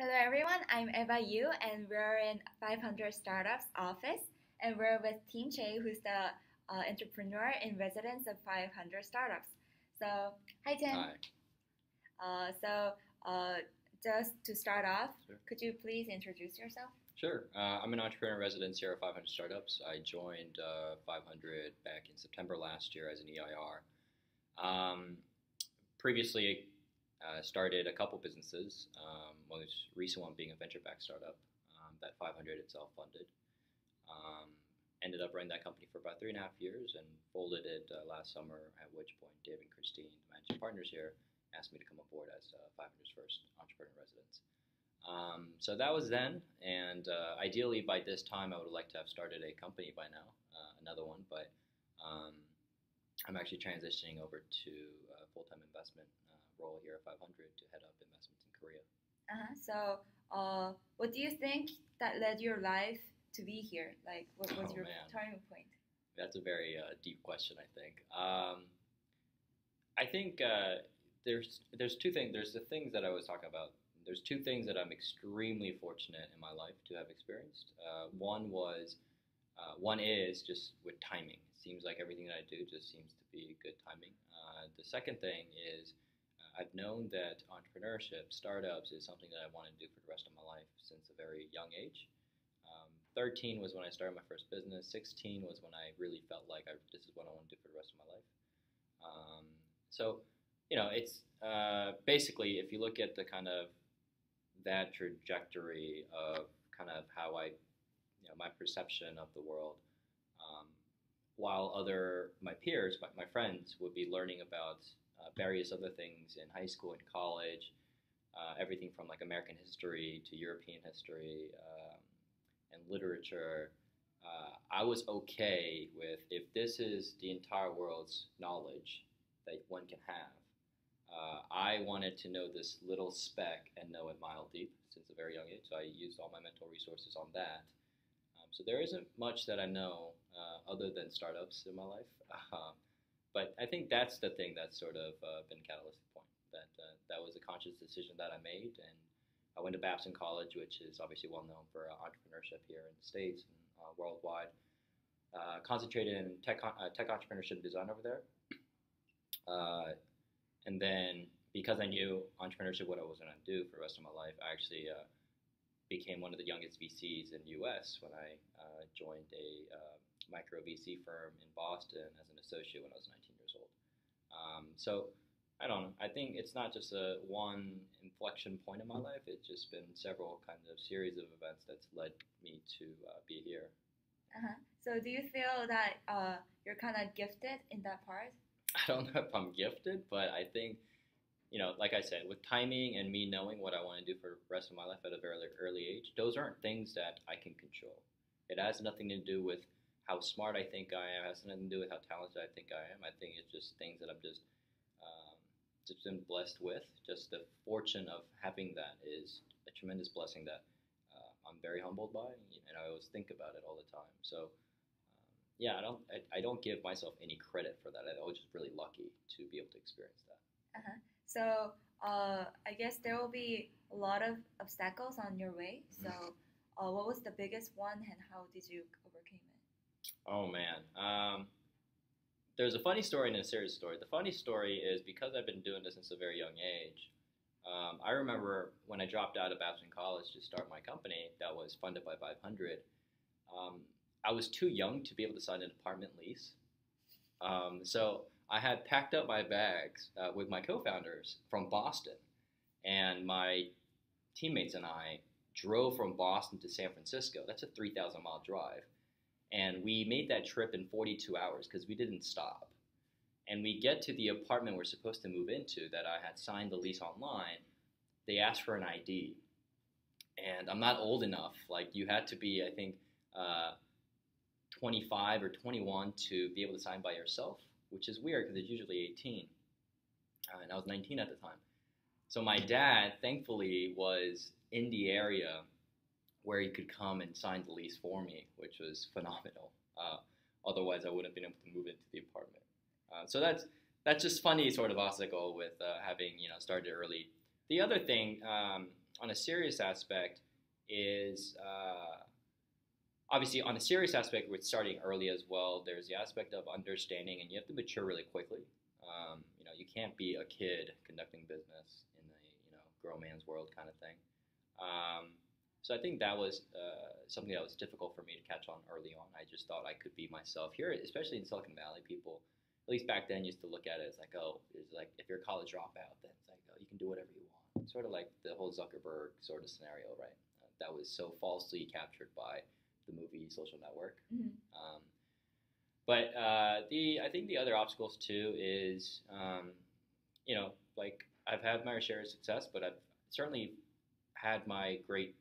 Hello everyone, I'm Eva Yu and we're in 500 Startups office and we're with Team Chae who's the entrepreneur in residence of 500 Startups. So, hi Tim. Hi. So just to start off, Sure. could you please introduce yourself? Sure. I'm an entrepreneur in residence here at 500 Startups. I joined 500 back in September last year as an EIR. Um, Previously, started a couple businesses, most recent one being a venture-backed startup that 500 itself funded. Um, Ended up running that company for about 3.5 years and folded it last summer, at which point Dave and Christine, the managing partners here, asked me to come aboard as 500's first entrepreneur in residence. So that was then, and ideally by this time I would like to have started a company by now, another one, but um, I'm actually transitioning over to a full-time investment role here at 500 to head up investments in Korea. So, what do you think that led your life to be here? Like, what was Oh your man, turning point? that's a very deep question. I think there's two things. There's the things that I was talking about. There's two things that I'm extremely fortunate in my life to have experienced. One is just with timing. It seems like everything that I do just seems to be good timing. The second thing is I've known that entrepreneurship, startups, is something that I want to do for the rest of my life since a very young age. 13 was when I started my first business. 16 was when I really felt like this is what I want to do for the rest of my life. Um, so, it's basically if you look at the kind of that trajectory of kind of how my perception of the world, um, while my peers, my friends, would be learning about various other things in high school and college, everything from like American history to European history and literature. I was okay with if this is the entire world's knowledge that one can have. I wanted to know this little speck and know it mile deep since a very young age, so I used all my mental resources on that. So there isn't much that I know other than startups in my life, but I think that's the thing that's sort of been a catalytic point. That was a conscious decision that I made, and I went to Babson College, which is obviously well known for entrepreneurship here in the States and worldwide. Concentrated in tech entrepreneurship design over there. And then because I knew entrepreneurship, what I was going to do for the rest of my life, I actually became one of the youngest VCs in the U.S. when I joined a micro VC firm in Boston as an associate when I was 19 years old. So I don't know. I think it's not just a one inflection point in my life. It's just been several kind of series of events that's led me to be here. So, do you feel that you're kind of gifted in that part? I don't know if I'm gifted, but I think, like I said, with timing and me knowing what I want to do for the rest of my life at a very early age, those aren't things that I can control. It has nothing to do with how smart I think I am. It has nothing to do with how talented I think I am. I think it's just things that I'm just been blessed with. Just the fortune of having that is a tremendous blessing that I'm very humbled by, and I always think about it all the time. So yeah, I don't give myself any credit for that. I was just really lucky to be able to experience that. Uh-huh. So, I guess there will be a lot of obstacles on your way. So, what was the biggest one, and how did you overcome it? Oh man, there's a funny story and a serious story. The funny story is because I've been doing this since a very young age. I remember when I dropped out of Babson College to start my company that was funded by 500. Um, I was too young to be able to sign an apartment lease. So I had packed up my bags with my co-founders from Boston, and my teammates and I drove from Boston to San Francisco. That's a 3,000-mile drive, and we made that trip in 42 hours because we didn't stop. And we get to the apartment we're supposed to move into that I had signed the lease online. They asked for an ID, and I'm not old enough. Like you had to be, I think, 25 or 21 to be able to sign by yourself, which is weird because it's usually 18, and I was 19 at the time. So my dad, thankfully, was in the area where he could come and sign the lease for me, which was phenomenal. Otherwise, I wouldn't have been able to move into the apartment. So that's just funny sort of obstacle with having started early. The other thing on a serious aspect is obviously on a serious aspect with starting early as well. There's the aspect of understanding, and you have to mature really quickly. You can't be a kid conducting business in a grown man's world kind of thing. So I think that was something that was difficult for me to catch on early on. I just thought I could be myself here, especially in Silicon Valley. People, at least back then, used to look at it as like, oh, it's like if you're a college dropout, then it's like, oh, you can do whatever you want. Sort of like the whole Zuckerberg sort of scenario, right? That was so falsely captured by the movie Social Network. Mm-hmm. But I think the other obstacles too is, like I've had my share of success, but I've certainly had my great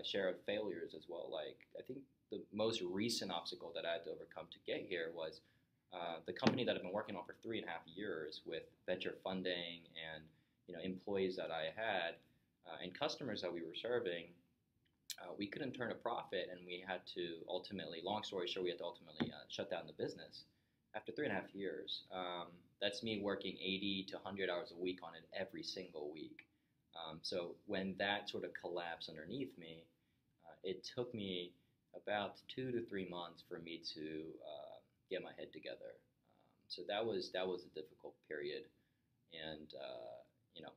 share of failures as well. Like I think the most recent obstacle that I had to overcome to get here was the company that I've been working on for 3.5 years with venture funding and employees that I had and customers that we were serving. We couldn't turn a profit, and we had to ultimately, long story short, shut down the business after 3.5 years. That's me working 80 to 100 hours a week on it every single week. So when that sort of collapsed underneath me, it took me about 2 to 3 months for me to get my head together. So that was a difficult period, and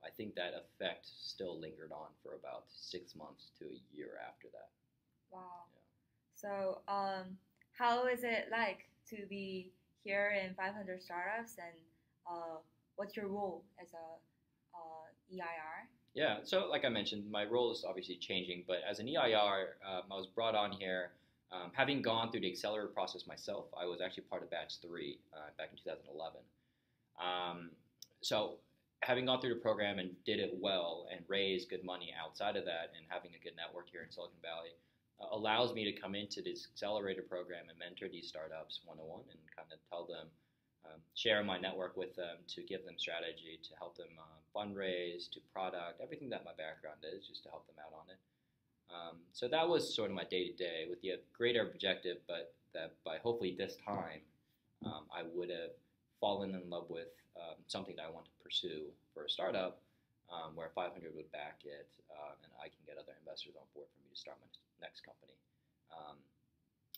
I think that effect still lingered on for about 6 months to a year after that. Wow. Yeah. So, how is it like to be here in 500 Startups, and what's your role as a EIR? Yeah, so like I mentioned, my role is obviously changing, but as an EIR, I was brought on here having gone through the accelerator process myself. I was actually part of batch 3 back in 2011. So having gone through the program and did it well and raised good money outside of that and having a good network here in Silicon Valley allows me to come into this accelerator program and mentor these startups one-on-one and kind of tell them, share my network with them to give them strategy, to help them fundraise, to product, everything that my background is, just to help them out on it. So that was sort of my day-to-day with the greater objective, but that by hopefully this time I would have fallen in love with something that I want to pursue for a startup where 500 would back it and I can get other investors on board for me to start my next company.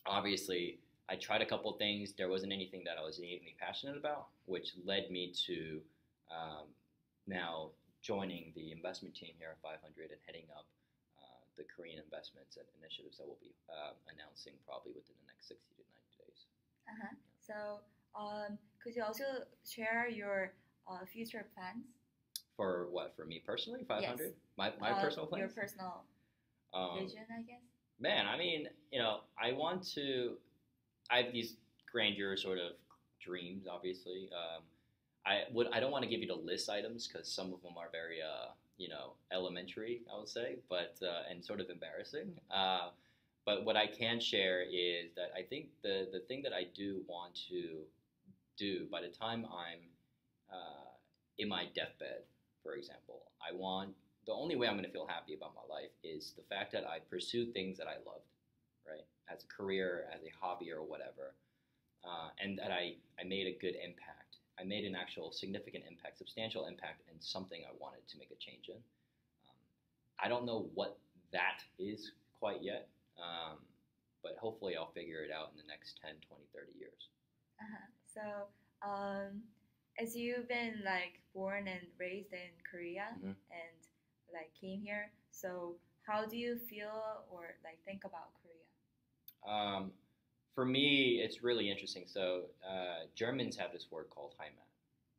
Obviously, I tried a couple things. There wasn't anything that I was innately passionate about, which led me to now joining the investment team here at 500 and heading up the Korean investments and initiatives that we'll be announcing probably within the next 60 to 90 days. Uh-huh. So could you also share your future plans? For what? For me personally, 500? Yes. My personal plans? Your personal vision, I guess? Man, I mean, I have these grandeur sort of dreams, obviously. I don't want to give you the list items because some of them are very, elementary, I would say, but and sort of embarrassing. But what I can share is that I think the thing that I do want to do by the time I'm in my deathbed, for example, the only way I'm going to feel happy about my life is the fact that I pursued things that I loved, right, as a career, as a hobby, or whatever, and that I made a good impact. I made an actual significant impact, substantial impact in something I wanted to make a change in. I don't know what that is quite yet, but hopefully I'll figure it out in the next 10, 20, 30 years. Uh-huh. So, as you've been born and raised in Korea mm-hmm. and came here, so how do you feel or think about Korea? For me, it's really interesting. So Germans have this word called Heimat,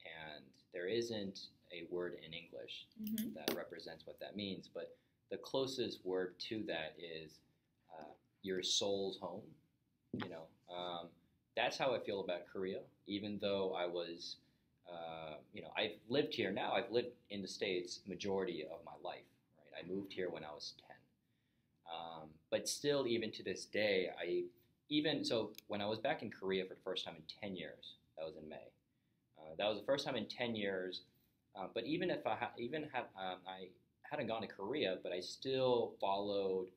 and there isn't a word in English mm-hmm. that represents what that means, but the closest word to that is your soul's home. That's how I feel about Korea, even though I was, I've lived here now. I've lived in the States majority of my life, right? I moved here when I was 10. But still, even to this day, so when I was back in Korea for the first time in 10 years, that was in May. That was the first time in 10 years. But even if I hadn't gone to Korea, but I still followed,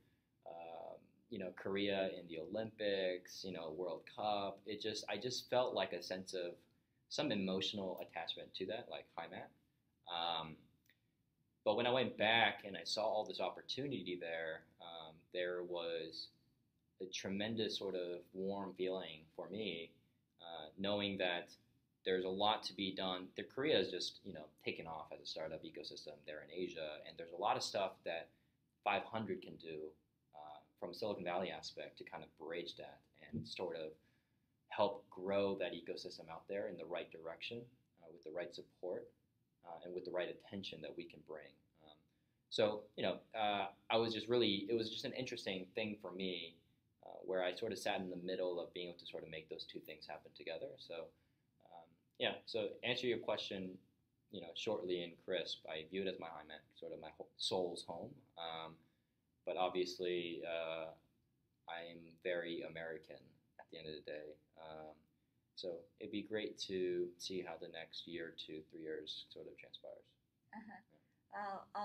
Korea in the Olympics, World Cup. I just felt like a sense of some emotional attachment to that, like Heimat. But when I went back and I saw all this opportunity there, there was a tremendous sort of warm feeling for me, knowing that there's a lot to be done. The Korea is just taken off as a startup ecosystem there in Asia, and there's a lot of stuff that 500 can do from a Silicon Valley aspect to kind of bridge that and sort of help grow that ecosystem out there in the right direction with the right support and with the right attention that we can bring. I was just really, it was just an interesting thing for me where I sort of sat in the middle of being able to sort of make those two things happen together. So answer your question, shortly and crisp, I view it as my IMAC, sort of my soul's home. But obviously, I'm very American at the end of the day. So it'd be great to see how the next year, 2, 3 years sort of transpires. Uh-huh. Well,